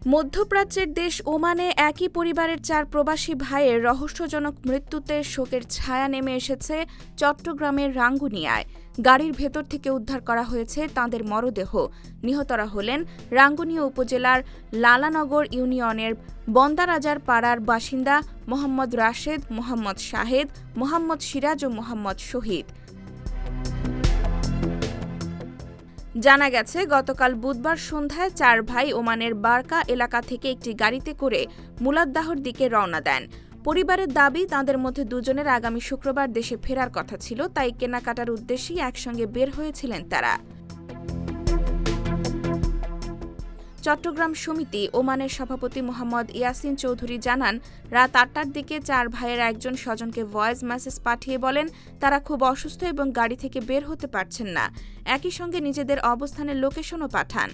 মধ্যপ্রাচ্যের দেশ ওমানে একই পরিবারের ৪ প্রবাসী ভাইয়ের রহস্যজনক মৃত্যুতে শোকের ছায়া নেমে এসেছে চট্টগ্রামের রাঙ্গুনিয়ায়। গাড়ির ভেতর থেকে উদ্ধার করা হয়েছে তাঁদের মরদেহ। নিহতরা হলেন রাঙ্গুনিয়া উপজেলার লালানগর ইউনিয়নের বন্দারাজার পাড়ার বাসিন্দা মোহাম্মদ রাশেদ, মোহাম্মদ শাহেদ, মোহাম্মদ সিরাজ ও মোহাম্মদ শহীদ। জানা গেছে, গতকাল বুধবার সন্ধ্যায় ৪ ভাই ওমানের বারকা এলাকা থেকে একটি গাড়িতে করে মুলাদ্দাহর দিকে রওনা দেন। পরিবারের দাবি, তাঁদের মধ্যে দুজনের আগামী শুক্রবার দেশে ফেরার কথা ছিল, তাই কেনাকাটার উদ্দেশ্যেই একসঙ্গে বের হয়েছিলেন তারা। চট্টগ্রাম সমিতি ওমানের সভাপতি মোহাম্মদ ইয়াসিন চৌধুরী জানান, রাত ৮টার দিকে ৪ ভাইয়ের একজন স্বজনকে ভয়েস মেসেজ পাঠিয়ে বলেন তারা খুব অসুস্থ এবং গাড়ি থেকে বের হতে পারছেন না। একই সঙ্গে নিজেদের অবস্থানের লোকেশনও পাঠান।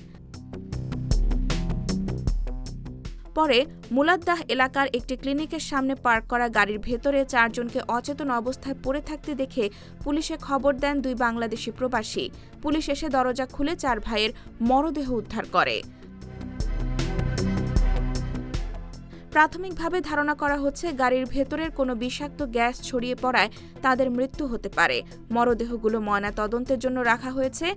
পরে মুলাদ্দাহ এলাকার একটি ক্লিনিকের সামনে পার্ক করা গাড়ির ভেতরে ৪ জনকে অচেতন অবস্থায় পড়ে থাকতে দেখে পুলিশে খবর দেন ২ বাংলাদেশি প্রবাসী। পুলিশ এসে দরজা খুলে ৪ ভাইয়ের মরদেহ উদ্ধার করে। প্রাথমিকভাবে ধারণা করা হচ্ছে, গাড়ির ভেতরের কোনো বিষাক্ত গ্যাস ছড়িয়ে পড়ায় তাদের মৃত্যু হতে পারে। মরদেহগুলো ময়নাতদন্তের জন্য রাখা হয়েছে।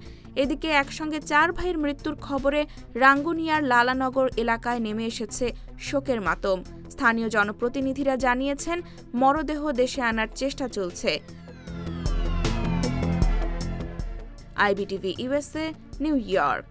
এদিকে একসঙ্গে ৪ ভাইয়ের মৃত্যুর খবরে রাঙ্গুনিয়ার লালানগর এলাকায় নেমে এসেছে শোকের মাতম। স্থানীয় জনপ্রতিনিধিরা জানিয়েছেন, মরদেহ দেশে আনার চেষ্টা চলছে। IBTV USA, new York.